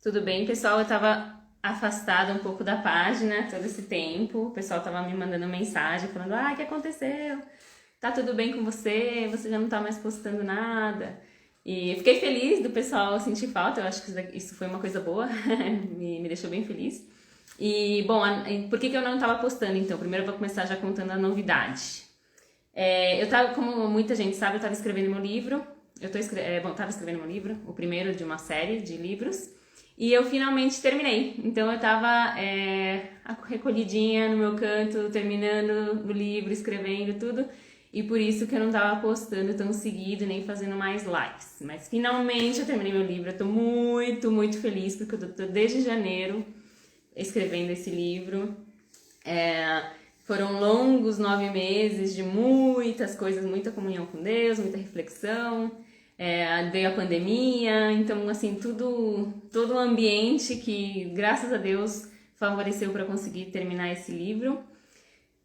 Tudo bem, pessoal? Eu tava afastada um pouco da página todo esse tempo. O pessoal tava me mandando mensagem falando: o que aconteceu? Tá tudo bem com você? Você já não tá mais postando nada. E eu fiquei feliz do pessoal sentir falta. Eu acho que isso foi uma coisa boa, me deixou bem feliz. E, bom, por que eu não tava postando então? Primeiro eu vou começar já contando a novidade. Eu tava, como muita gente sabe, eu tava escrevendo meu livro. Tava escrevendo meu livro, o primeiro de uma série de livros. E eu finalmente terminei. Então eu tava recolhidinha no meu canto, terminando o livro, escrevendo tudo. E por isso que eu não tava postando tão seguido, nem fazendo mais lives. Mas finalmente eu terminei meu livro. Eu tô muito, muito feliz, porque eu tô desde janeiro escrevendo esse livro. Foram longos 9 meses de muitas coisas, muita comunhão com Deus, muita reflexão. Veio a pandemia, então assim, todo o ambiente que, graças a Deus, favoreceu para conseguir terminar esse livro.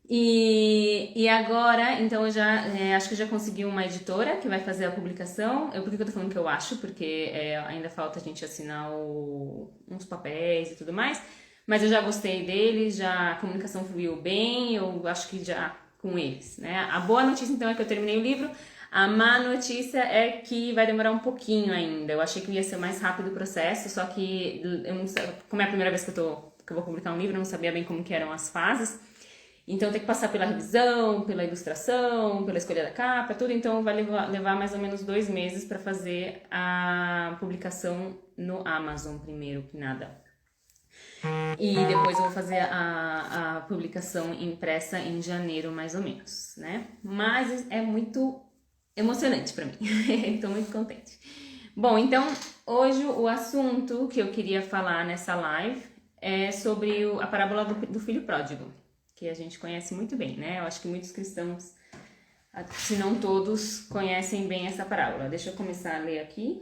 E agora, então eu já acho que já consegui uma editora que vai fazer a publicação. Por que eu tô falando que eu acho? Porque ainda falta a gente assinar uns papéis e tudo mais. Mas eu já gostei deles, a comunicação fluiu bem, eu acho que já com eles, né? A boa notícia então é que eu terminei o livro. A má notícia é que vai demorar um pouquinho ainda. Eu achei que ia ser mais rápido o processo, só que eu não sei, como é a primeira vez que eu vou publicar um livro, eu não sabia bem como que eram as fases. Então tem que passar pela revisão, pela ilustração, pela escolha da capa, tudo. Então vai levar mais ou menos 2 meses para fazer a publicação no Amazon primeiro, que nada. E depois eu vou fazer a publicação impressa em janeiro, mais ou menos, né? Mas é muito emocionante para mim. Estou muito contente. Bom, então hoje o assunto que eu queria falar nessa live é sobre a parábola do filho pródigo, que a gente conhece muito bem, né? Eu acho que muitos cristãos, se não todos, conhecem bem essa parábola. Deixa eu começar a ler aqui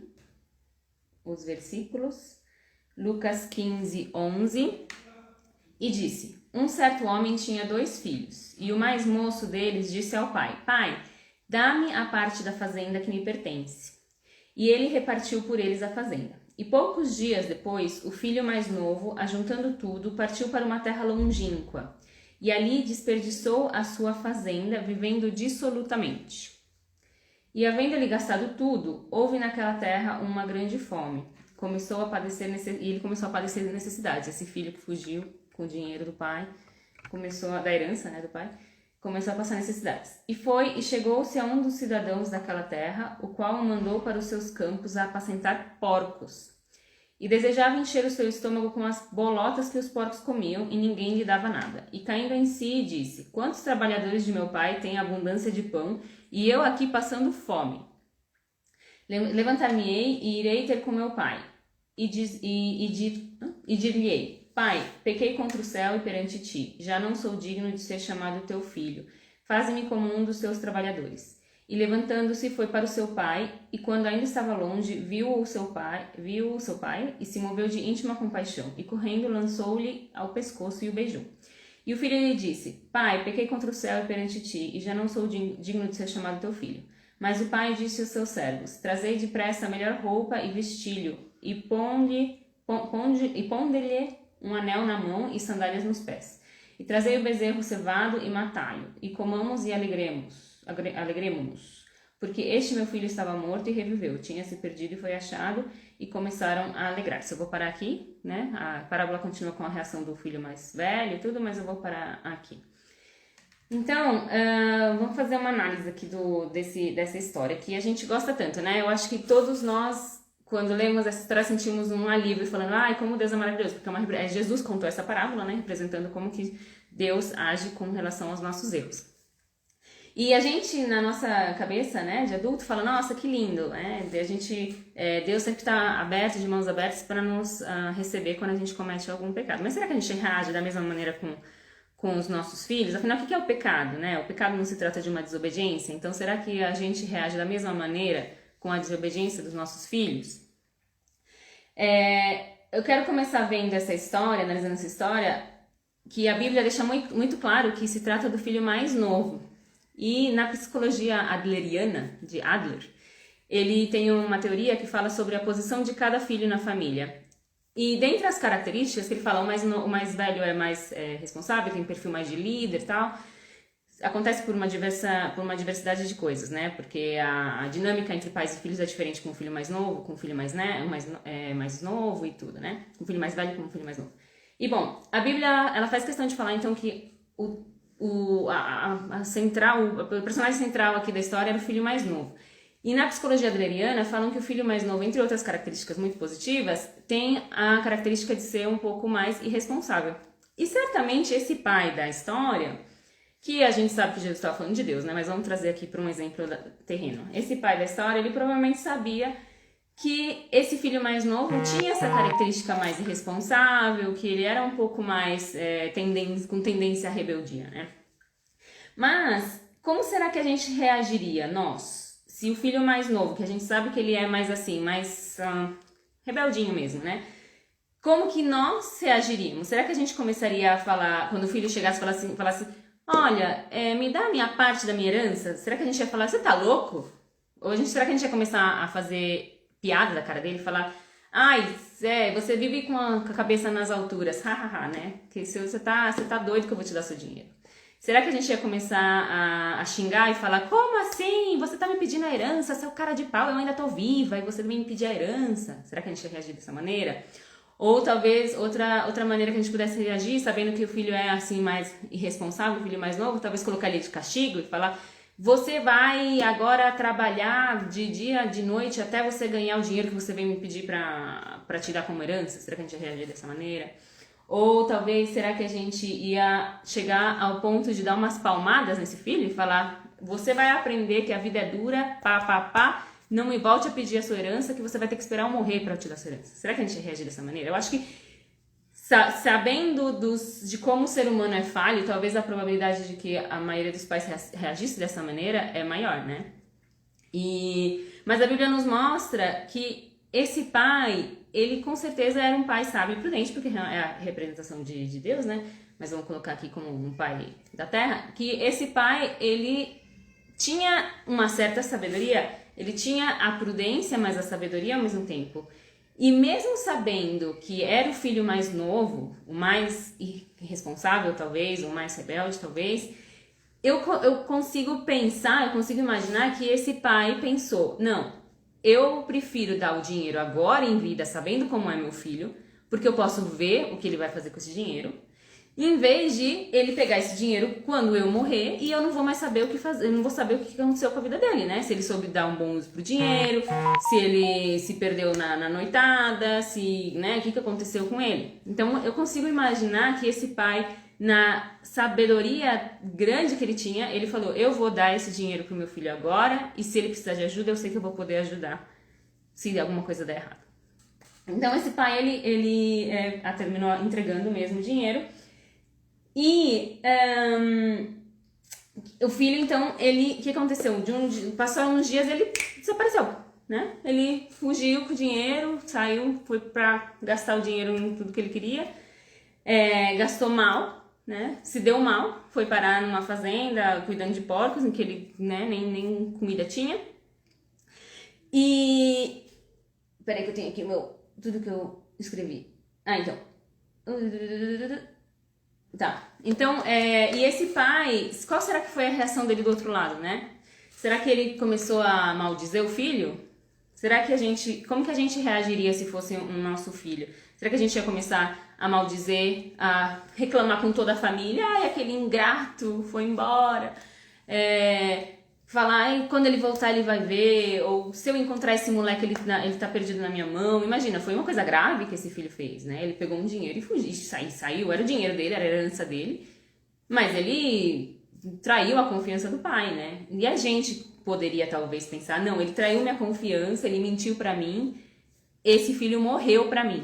os versículos. Lucas 15, 11. E disse: Um certo homem tinha 2 filhos, e o mais moço deles disse ao pai: Pai, dá-me a parte da fazenda que me pertence. E ele repartiu por eles a fazenda. E poucos dias depois, o filho mais novo, ajuntando tudo, partiu para uma terra longínqua, e ali desperdiçou a sua fazenda, vivendo dissolutamente. E havendo-lhe gastado tudo, houve naquela terra uma grande fome. E ele começou a padecer necessidades. Esse filho que fugiu com o dinheiro do pai, da herança, né, do pai, começou a passar necessidades. E foi e chegou-se a um dos cidadãos daquela terra, o qual o mandou para os seus campos a apacentar porcos. E desejava encher o seu estômago com as bolotas que os porcos comiam, e ninguém lhe dava nada. E caindo em si, disse: Quantos trabalhadores de meu pai têm abundância de pão, e eu aqui passando fome? Levantar-me-ei e irei ter com meu pai. E dir-lhe-ei: Pai, pequei contra o céu e perante ti. Já não sou digno de ser chamado teu filho. Faze-me como um dos teus trabalhadores. E levantando-se foi para o seu pai, e quando ainda estava longe, viu o seu pai e se moveu de íntima compaixão, e correndo lançou-lhe ao pescoço e o beijou. E o filho lhe disse: Pai, pequei contra o céu e perante ti, e já não sou digno de ser chamado teu filho. Mas o pai disse aos seus servos: Trazei depressa a melhor roupa e vestilho, e ponde-lhe um anel na mão e sandálias nos pés. E trazei o bezerro cevado e matai-o, e comamos e alegremo-nos. Porque este meu filho estava morto e reviveu, tinha se perdido e foi achado, e começaram a alegrar-se. Eu vou parar aqui, né? A parábola continua com a reação do filho mais velho e tudo, mas eu vou parar aqui. Então, vamos fazer uma análise aqui dessa história, que a gente gosta tanto, né? Eu acho que todos nós, quando lemos essa história, sentimos um alívio, falando: como Deus é maravilhoso, porque Jesus contou essa parábola, né? Representando como que Deus age com relação aos nossos erros. E a gente, na nossa cabeça, né, de adulto, fala: nossa, que lindo, né? Deus sempre está aberto, de mãos abertas, para nos receber quando a gente comete algum pecado. Mas será que a gente reage da mesma maneira com os nossos filhos? Afinal, o que é o pecado, né? O pecado não se trata de uma desobediência, então será que a gente reage da mesma maneira com a desobediência dos nossos filhos? Eu quero começar vendo essa história, analisando essa história, que a Bíblia deixa muito, muito claro que se trata do filho mais novo. E na psicologia adleriana, de Adler, ele tem uma teoria que fala sobre a posição de cada filho na família. E dentre as características que ele fala, o mais velho é mais responsável, tem um perfil mais de líder e tal. Acontece por uma diversidade de coisas, né? Porque a dinâmica entre pais e filhos é diferente com o filho mais novo, com o filho mais novo e tudo, né? Com o filho mais velho e com o filho mais novo. E bom, a Bíblia, ela faz questão de falar então que o personagem central aqui da história era o filho mais novo. E na psicologia adleriana falam que o filho mais novo, entre outras características muito positivas, tem a característica de ser um pouco mais irresponsável. E certamente esse pai da história, que a gente sabe que Jesus estava falando de Deus, né? Mas vamos trazer aqui para um exemplo terreno. Esse pai da história, ele provavelmente sabia que esse filho mais novo tinha essa característica mais irresponsável, que ele era um pouco mais com tendência à rebeldia, né? Mas como será que a gente reagiria, nós, se o filho mais novo, que a gente sabe que ele é mais assim, mais rebeldinho mesmo, né? Como que nós reagiríamos? Será que a gente começaria a falar, quando o filho chegasse e falasse, olha, me dá a minha parte da minha herança? Será que a gente ia falar, você tá louco? Ou será que a gente ia começar a fazer piada da cara dele, falar, ai, você vive com a cabeça nas alturas, hahaha, né? Que você tá doido que eu vou te dar seu dinheiro. Será que a gente ia começar a xingar e falar, como assim? Você tá me pedindo a herança, seu cara de pau, eu ainda tô viva e você vem me pedir a herança? Será que a gente ia reagir dessa maneira? Ou talvez outra maneira que a gente pudesse reagir, sabendo que o filho é assim mais irresponsável, o filho mais novo, talvez colocar ele de castigo e falar, você vai agora trabalhar de dia, de noite, até você ganhar o dinheiro que você vem me pedir pra te dar como herança? Será que a gente ia reagir dessa maneira? Ou talvez, será que a gente ia chegar ao ponto de dar umas palmadas nesse filho e falar, você vai aprender que a vida é dura, não me volte a pedir a sua herança, que você vai ter que esperar eu morrer para eu te dar a sua herança. Será que a gente ia reagir dessa maneira? Eu acho que, sabendo de como o ser humano é falho, talvez a probabilidade de que a maioria dos pais reagisse dessa maneira é maior, né? Mas a Bíblia nos mostra que esse pai, ele com certeza era um pai sábio e prudente, porque é a representação de Deus, né? Mas vamos colocar aqui como um pai da terra, que esse pai, ele tinha uma certa sabedoria, ele tinha a prudência, mas a sabedoria ao mesmo tempo. E mesmo sabendo que era o filho mais novo, o mais irresponsável talvez, o mais rebelde talvez, eu consigo pensar, eu consigo imaginar que esse pai pensou, não, eu prefiro dar o dinheiro agora em vida, sabendo como é meu filho, porque eu posso ver o que ele vai fazer com esse dinheiro, em vez de ele pegar esse dinheiro quando eu morrer e eu não vou mais saber o que fazer, eu não vou saber o que aconteceu com a vida dele, né? Se ele soube dar um bom uso pro dinheiro, se ele se perdeu na noitada, né? O que aconteceu com ele. Então eu consigo imaginar que esse pai, na sabedoria grande que ele tinha, ele falou, eu vou dar esse dinheiro pro meu filho agora e se ele precisar de ajuda, eu sei que eu vou poder ajudar se alguma coisa der errado. Então esse pai, ele terminou entregando mesmo o dinheiro. E o filho, então, o que aconteceu? Passaram uns dias, ele desapareceu, né? Ele fugiu com o dinheiro, saiu, foi pra gastar o dinheiro em tudo que ele queria, gastou mal, né? Se deu mal, foi parar numa fazenda cuidando de porcos, em que ele, né, nem comida tinha. E... Peraí que eu tenho aqui tudo que eu escrevi. Então... Tá, então, e esse pai, qual será que foi a reação dele do outro lado, né? Será que ele começou a maldizer o filho? Será que como que a gente reagiria se fosse um nosso filho? Será que a gente ia começar a maldizer, a reclamar com toda a família? Ai, aquele ingrato foi embora. Falar, quando ele voltar ele vai ver, ou se eu encontrar esse moleque, ele tá perdido na minha mão. Imagina, foi uma coisa grave que esse filho fez, né? Ele pegou um dinheiro e fugiu, saiu, era o dinheiro dele, era a herança dele, mas ele traiu a confiança do pai, né? E a gente poderia talvez pensar, não, ele traiu minha confiança, ele mentiu pra mim, esse filho morreu pra mim.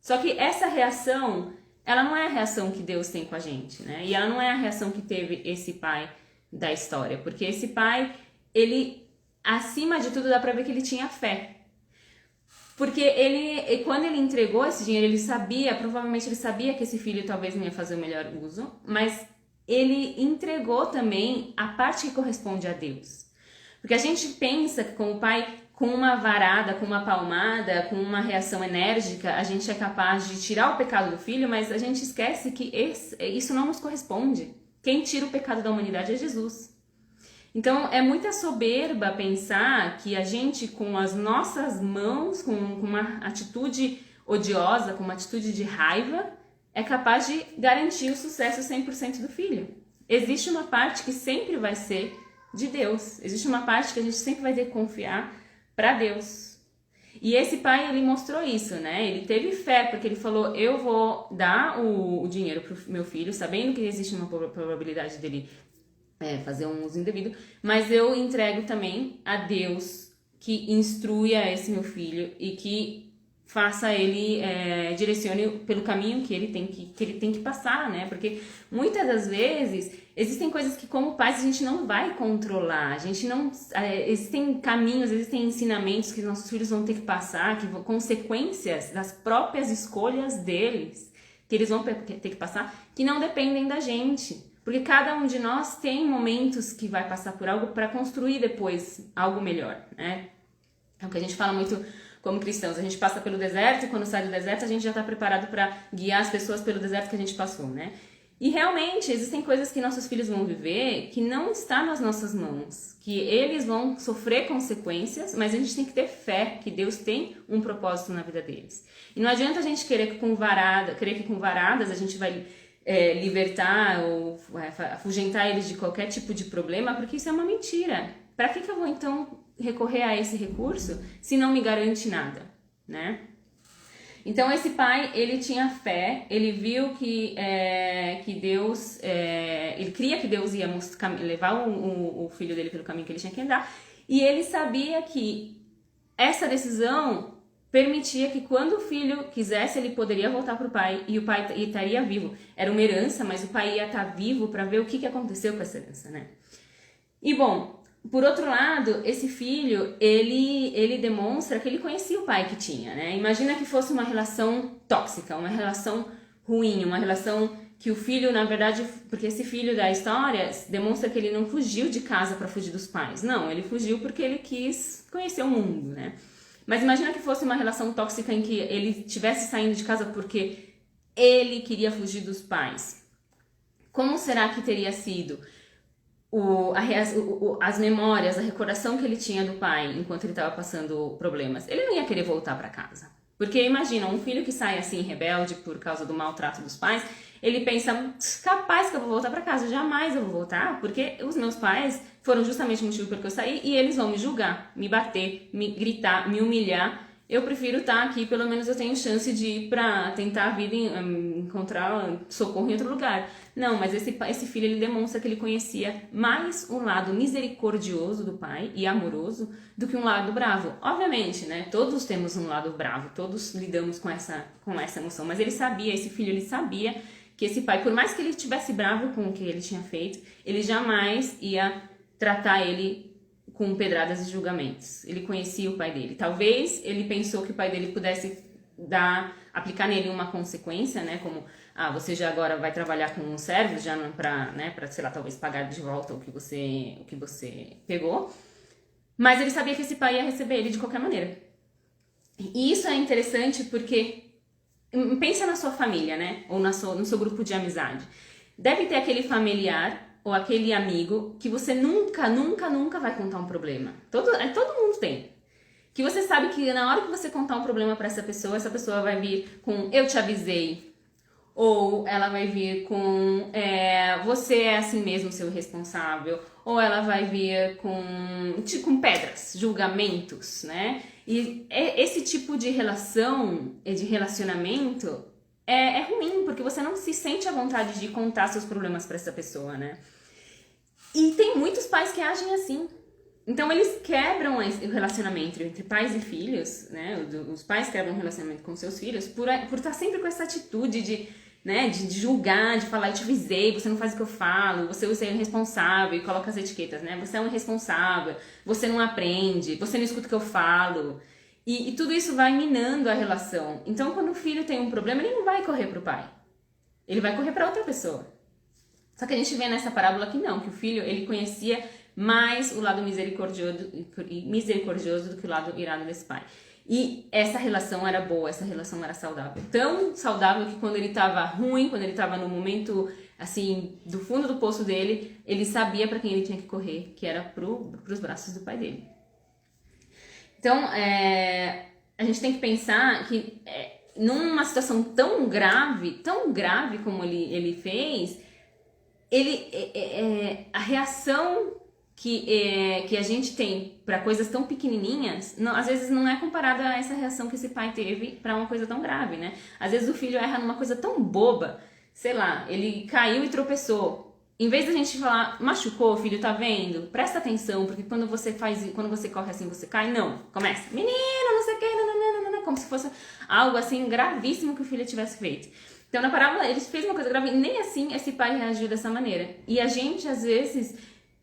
Só que essa reação, ela não é a reação que Deus tem com a gente, né? E ela não é a reação que teve esse pai da história, porque esse pai, ele, acima de tudo, dá pra ver que ele tinha fé. Porque quando ele entregou esse dinheiro, provavelmente ele sabia que esse filho talvez não ia fazer o melhor uso, mas ele entregou também a parte que corresponde a Deus. Porque a gente pensa que como pai, com uma varada, com uma palmada, com uma reação enérgica, a gente é capaz de tirar o pecado do filho, mas a gente esquece que isso não nos corresponde. Quem tira o pecado da humanidade é Jesus. Então, é muita soberba pensar que a gente, com as nossas mãos, com uma atitude odiosa, com uma atitude de raiva, é capaz de garantir o sucesso 100% do filho. Existe uma parte que sempre vai ser de Deus. Existe uma parte que a gente sempre vai ter que confiar para Deus. E esse pai, ele mostrou isso, né? Ele teve fé, porque ele falou, eu vou dar o dinheiro pro meu filho, sabendo que existe uma probabilidade dele fazer um uso indevido, mas eu entrego também a Deus que instrua esse meu filho e que faça ele, direcione pelo caminho que ele tem que passar, né? Porque muitas das vezes existem coisas que, como pais, a gente não vai controlar. A gente não, existem caminhos, existem ensinamentos que nossos filhos vão ter que passar, consequências das próprias escolhas deles, que eles vão ter que passar, que não dependem da gente. Porque cada um de nós tem momentos que vai passar por algo para construir depois algo melhor, né? É o que a gente fala muito como cristãos. A gente passa pelo deserto e quando sai do deserto a gente já está preparado para guiar as pessoas pelo deserto que a gente passou, né? E realmente existem coisas que nossos filhos vão viver que não está nas nossas mãos, que eles vão sofrer consequências, mas a gente tem que ter fé que Deus tem um propósito na vida deles. E não adianta a gente querer que com varadas a gente vai libertar ou afugentar eles de qualquer tipo de problema, porque isso é uma mentira. Para que eu vou então recorrer a esse recurso se não me garante nada, né? Então esse pai, ele tinha fé, ele viu que Deus, ele cria que Deus ia levar o filho dele pelo caminho que ele tinha que andar, e ele sabia que essa decisão permitia que quando o filho quisesse, ele poderia voltar para o pai e o pai estaria vivo. Era uma herança, mas o pai ia estar vivo para ver o que aconteceu com essa herança, né? E bom, por outro lado, esse filho, ele demonstra que ele conhecia o pai que tinha, né? Imagina que fosse uma relação tóxica, uma relação ruim, uma relação que o filho, na verdade, porque esse filho da história demonstra que ele não fugiu de casa para fugir dos pais. Não, ele fugiu porque ele quis conhecer o mundo, né? Mas imagina que fosse uma relação tóxica em que ele estivesse saindo de casa porque ele queria fugir dos pais. Como será que teria sido as memórias, a recordação que ele tinha do pai enquanto ele estava passando problemas? Ele não ia querer voltar para casa. Porque imagina, um filho que sai assim rebelde por causa do maltrato dos pais, ele pensa, capaz que eu vou voltar para casa, jamais eu vou voltar, porque os meus pais foram justamente o motivo pelo que eu saí e eles vão me julgar, me bater, me gritar, me humilhar. Eu prefiro estar aqui, pelo menos eu tenho chance de ir para tentar a vida, encontrar socorro em outro lugar. Não, mas esse filho, ele demonstra que ele conhecia mais um lado misericordioso do pai e amoroso do que um lado bravo. Obviamente, né? Todos temos um lado bravo, todos lidamos com essa emoção, mas esse filho, ele sabia que esse pai, por mais que ele estivesse bravo com o que ele tinha feito, ele jamais ia tratar ele com pedradas e julgamentos. Ele conhecia o pai dele. Talvez ele pensou que o pai dele pudesse aplicar nele uma consequência, né? Como, você já agora vai trabalhar com um servo, já não para, né? Para, sei lá, talvez pagar de volta o que você pegou. Mas ele sabia que esse pai ia receber ele de qualquer maneira. E isso é interessante porque pensa na sua família, né? Ou no seu grupo de amizade. Deve ter aquele familiar ou aquele amigo que você nunca vai contar um problema. Todo mundo tem. Que você sabe que na hora que você contar um problema para essa pessoa vai vir com eu te avisei. Ou ela vai vir com você é assim mesmo, seu responsável. Ou ela vai vir com pedras, julgamentos, né? E esse tipo de relação, de relacionamento, é ruim, porque você não se sente à vontade de contar seus problemas para essa pessoa, né? E tem muitos pais que agem assim. Então eles quebram o relacionamento entre pais e filhos, né? Os pais quebram o relacionamento com seus filhos por estar sempre com essa atitude de julgar, de falar, eu te avisei, você não faz o que eu falo, você é irresponsável, e coloca as etiquetas, né? Você é um irresponsável, você não aprende, você não escuta o que eu falo. E tudo isso vai minando a relação. Então, quando o filho tem um problema, ele não vai correr pro pai. Ele vai correr para outra pessoa. Só que a gente vê nessa parábola que não, que o filho, ele conhecia mais o lado misericordioso do que o lado irado desse pai. E essa relação era boa, essa relação era saudável. Tão saudável que quando ele estava ruim, quando ele estava no momento, assim, do fundo do poço dele, ele sabia para quem ele tinha que correr, que era pros braços do pai dele. Então, a gente tem que pensar que numa situação tão grave como ele fez, a reação que a gente tem para coisas tão pequenininhas, às vezes não é comparada a essa reação que esse pai teve para uma coisa tão grave, né? Às vezes o filho erra numa coisa tão boba, sei lá, ele caiu e tropeçou. Em vez da gente falar, machucou, filho, tá vendo? Presta atenção, porque quando você corre assim, você cai. Não, começa, menino, não sei o que, nananana, como se fosse algo assim gravíssimo que o filho tivesse feito. Então na parábola ele fez uma coisa grave e nem assim esse pai reagiu dessa maneira. E a gente às vezes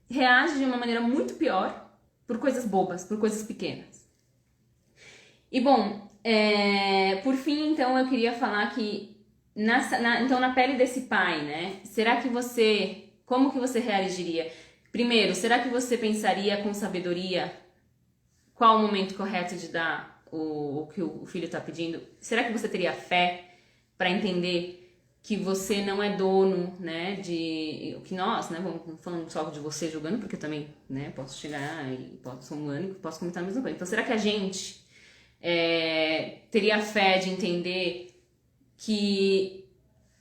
reage de uma maneira muito pior por coisas bobas, por coisas pequenas. E bom, por fim, então eu queria falar que então na pele desse pai, né? Como que você reagiria? Primeiro, será que você pensaria com sabedoria qual o momento correto de dar o que o filho está pedindo? Será que você teria fé para entender que você não é dono, né, que nós, né, vamos falando só de você julgando, porque eu também, né, posso chegar e sou humano e posso comentar a mesma coisa. Então, será que a gente teria fé de entender que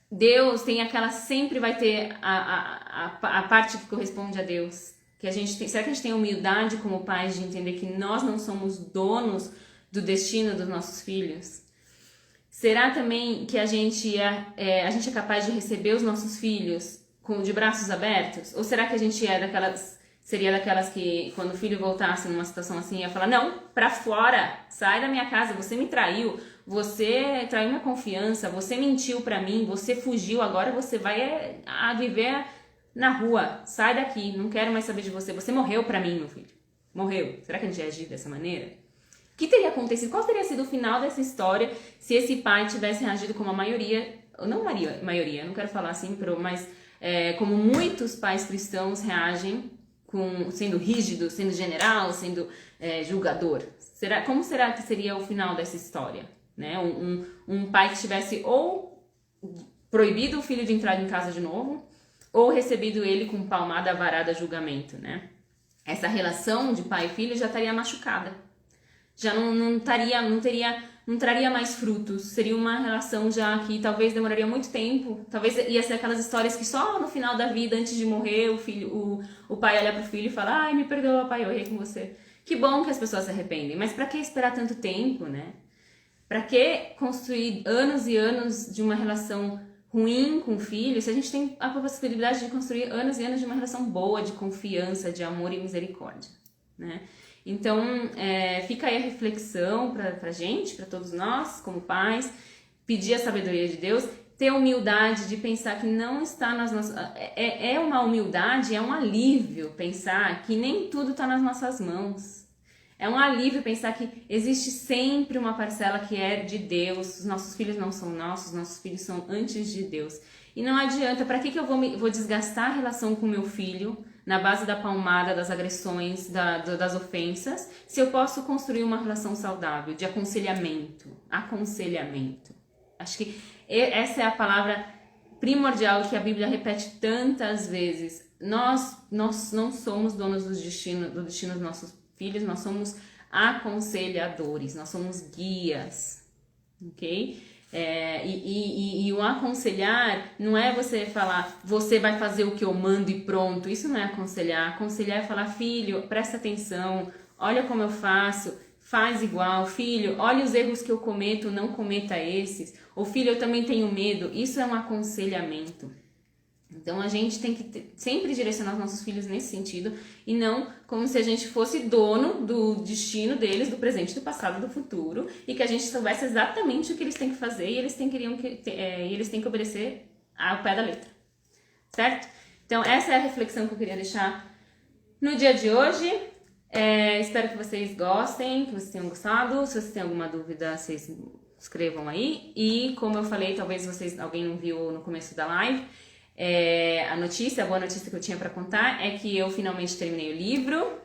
Deus tem sempre vai ter a parte que corresponde a Deus? Será que a gente tem humildade como pais de entender que nós não somos donos do destino dos nossos filhos? Será também que a gente é capaz de receber os nossos filhos de braços abertos? Ou será que a gente seria daquelas que quando o filho voltasse numa situação assim ia falar, não, pra fora, sai da minha casa, você me traiu, você traiu minha confiança, você mentiu pra mim, você fugiu, agora você vai viver na rua, sai daqui, não quero mais saber de você, você morreu pra mim, meu filho, morreu. Será que a gente ia agir dessa maneira? O que teria acontecido? Qual teria sido o final dessa história se esse pai tivesse reagido como a maioria, não maioria, não quero falar assim, mas como muitos pais cristãos reagem, sendo rígido, sendo general, sendo julgador? Como será que seria o final dessa história? Né? Um pai que tivesse ou proibido o filho de entrar em casa de novo, ou recebido ele com palmada, varada, julgamento, né? Essa relação de pai e filho já estaria machucada. Já não traria mais frutos. Seria uma relação já que talvez demoraria muito tempo. Talvez ia ser aquelas histórias que só no final da vida, antes de morrer, o pai olha pro filho e fala, ai, me perdoa, pai, eu errei com você. Que bom que as pessoas se arrependem, mas pra que esperar tanto tempo, né? Pra que construir anos e anos de uma relação ruim com o filho, se a gente tem a possibilidade de construir anos e anos de uma relação boa, de confiança, de amor e misericórdia, né? Então, fica aí a reflexão pra gente, pra todos nós, como pais, pedir a sabedoria de Deus, ter humildade de pensar que não está nas nossas... É uma humildade, é um alívio pensar que nem tudo está nas nossas mãos. É um alívio pensar que existe sempre uma parcela que é de Deus, os nossos filhos não são nossos filhos são antes de Deus. E não adianta, para que eu vou desgastar a relação com meu filho na base da palmada, das agressões, das ofensas, se eu posso construir uma relação saudável, de aconselhamento. Acho que essa é a palavra primordial que a Bíblia repete tantas vezes. Nós não somos donos do destino dos nossos filhos, nós somos aconselhadores, nós somos guias, ok? E o aconselhar não é você falar, você vai fazer o que eu mando e pronto. Isso não é aconselhar. Aconselhar é falar, filho, presta atenção, olha como eu faço, faz igual. Filho, olha os erros que eu cometo, não cometa esses. Ou filho, eu também tenho medo. Isso é um aconselhamento. Então a gente tem que sempre direcionar os nossos filhos nesse sentido e não como se a gente fosse dono do destino deles, do presente, do passado, do futuro e que a gente soubesse exatamente o que eles têm que fazer e eles têm que obedecer ao pé da letra, certo? Então essa é a reflexão que eu queria deixar no dia de hoje. Espero que vocês gostem, que vocês tenham gostado. Se vocês têm alguma dúvida, vocês escrevam aí. E como eu falei, talvez alguém não viu no começo da live, A boa notícia que eu tinha pra contar é que eu finalmente terminei o livro.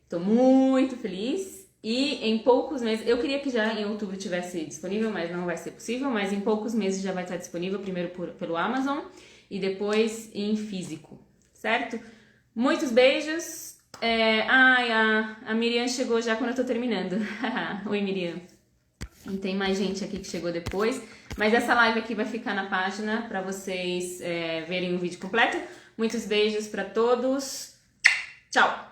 Tô muito feliz. E em poucos meses, eu queria que já em outubro tivesse disponível, mas não vai ser possível. Mas em poucos meses já vai estar disponível, primeiro pelo Amazon e depois em físico, certo? Muitos beijos. A Miriam chegou já quando eu tô terminando. Oi, Miriam. E tem mais gente aqui que chegou depois. Mas essa live aqui vai ficar na página para vocês verem o vídeo completo. Muitos beijos para todos. Tchau!